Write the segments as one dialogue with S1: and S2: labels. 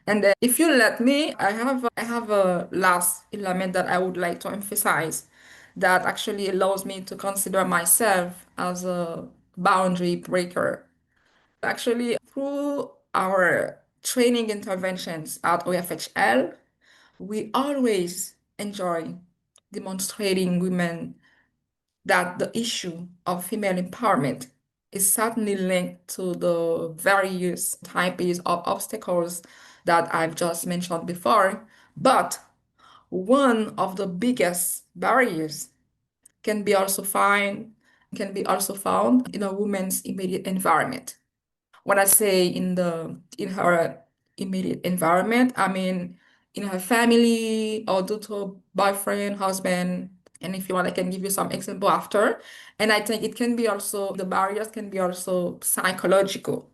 S1: And then if you let me, I have a last element that I would like to emphasize that actually allows me to consider myself as a boundary breaker. Actually, through our training interventions at OFHL, we always enjoy demonstrating women that the issue of female empowerment is certainly linked to the various types of obstacles that I've just mentioned before. But one of the biggest barriers can be also found in a woman's immediate environment. When I say in her immediate environment, I mean in her family or due to her boyfriend, husband, and if you want, I can give you some example after. And I think it can be also the barriers can be also psychological,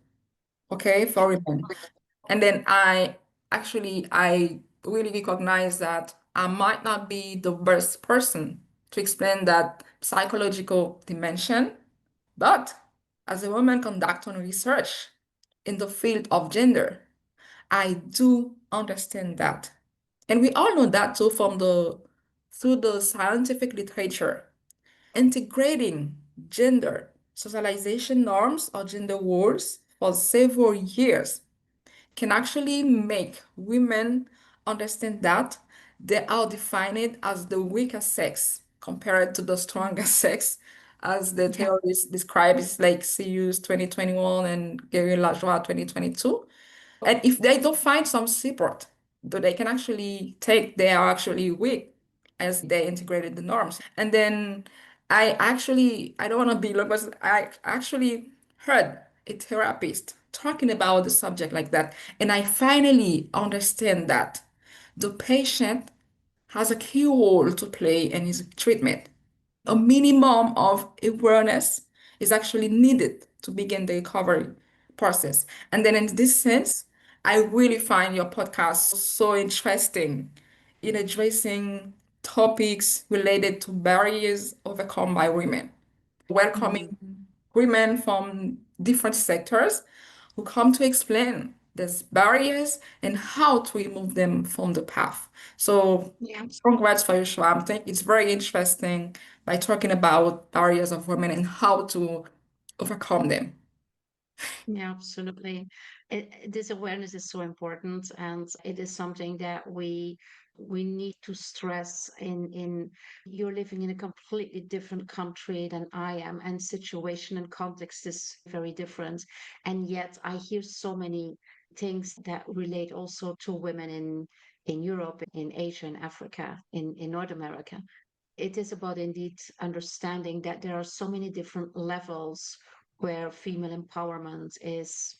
S1: okay, for women. And then I really recognize that I might not be the best person to explain that psychological dimension, but as a woman conducting research in the field of gender, I do understand that. And we all know that too through the scientific literature. Integrating gender socialization norms or gender roles for several years can actually make women understand that they are defined as the weaker sex compared to the stronger sex, as the
S2: Yeah.
S1: theorists describe it, like Sirius 2021 and Gary Lajoie 2022. And if they don't find some support, though they can actually take they are actually weak as they integrated the norms. And then I don't want to be long, but I actually heard a therapist talking about the subject like that. And I finally understand that the patient has a key role to play in his treatment. A minimum of awareness is actually needed to begin the recovery process. And then in this sense, I really find your podcast so interesting in addressing topics related to barriers overcome by women, welcoming
S2: Mhm.
S1: women from different sectors who come to explain these barriers and how to remove them from the path. So,
S2: Yeah.
S1: congrats for your show. I think it's very interesting by talking about barriers of women and how to overcome them.
S2: Yeah, absolutely. This awareness is so important, and it is something that we need to stress in you're living in a completely different country than I am, and situation and context is very different. And yet I hear so many things that relate also to women in Europe, in Asia, in Africa, in North America. It is about indeed understanding that there are so many different levels where female empowerment is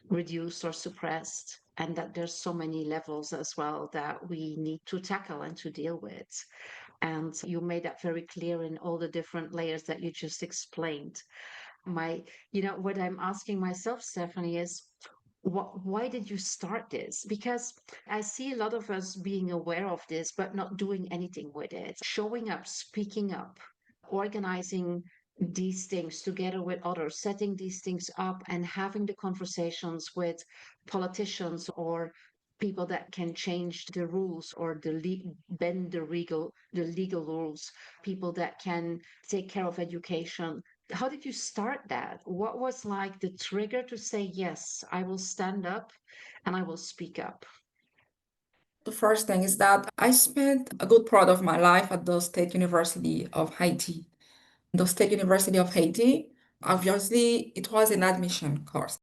S2: reduced or suppressed, and that there's so many levels as well that we need to tackle and to deal with. And you made that very clear in all the different layers that you just explained. My, what I'm asking myself, Stephanie, is why did you start this? Because I see a lot of us being aware of this, but not doing anything with it. Showing up, speaking up, organizing these things together with others, setting these things up and having the conversations with politicians or people that can change the rules or bend the legal rules, people that can take care of education. How did you start that? What was like the trigger to say, yes, I will stand up and I will speak up?
S1: The first thing is that I spent a good part of my life at the State University of Haiti. The State University of Haiti, obviously, it was an admission course.